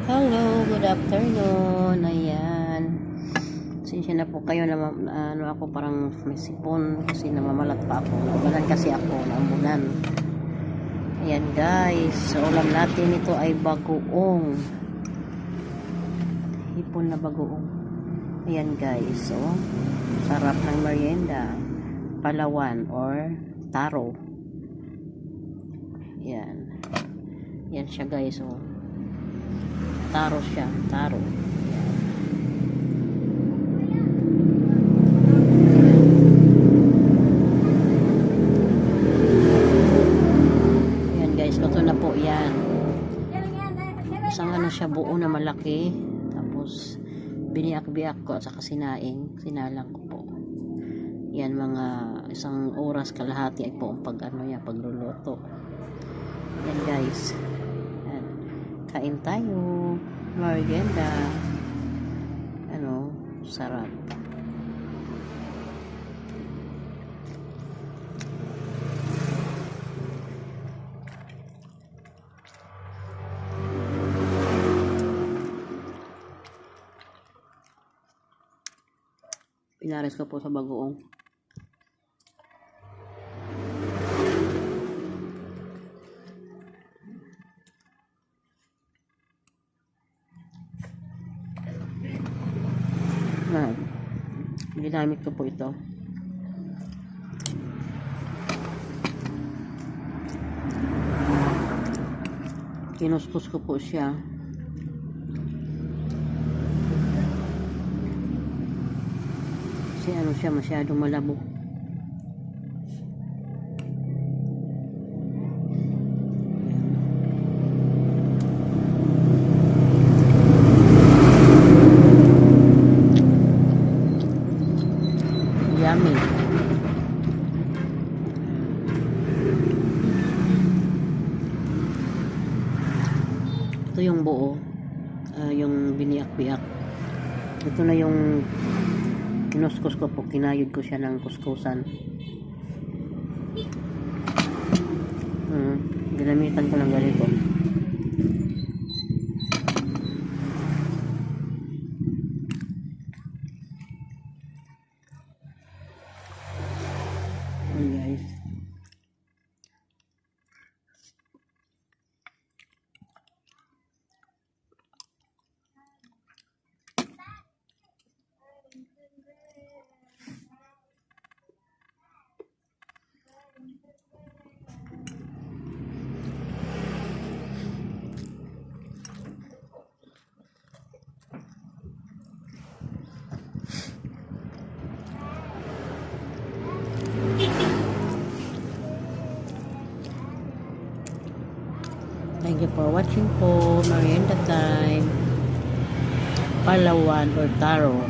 Hello, good afternoon. Ayan. Sinsya na po kayo na ako parang may sipon kasi namamalat pa ako. Naulan kasi ako, naambunan. Ayan guys, so ulam natin ito ay bagoong. Hipon na bagoong. Ayan guys, so sarap ng merienda. Palawan or taro. Ayan. Ayan siya guys, so taro siya, taro. Ayan guys, luto na po yan. Isang ano siya, buo na malaki. Tapos biniak-biak ko at saka sinalang ko po. Yan, mga isang oras kalahati ay po ang pagluluto. Yan guys. Yan. Kain tayo. Merienda. Sarap. Pinares ko po sa bagoong. Ginamit ko po ito. Kinuskus ko po siya. Kasi ano siya, masyadong malabo. Yummy. Ito yung buo, yung biniak-biak. Ito na yung kinuskus ko po, kinayod ko siya ng kuskusan. Ginamitan ko ng ganito. Guys, thank you for watching po. Merienda time. Palawan or taro.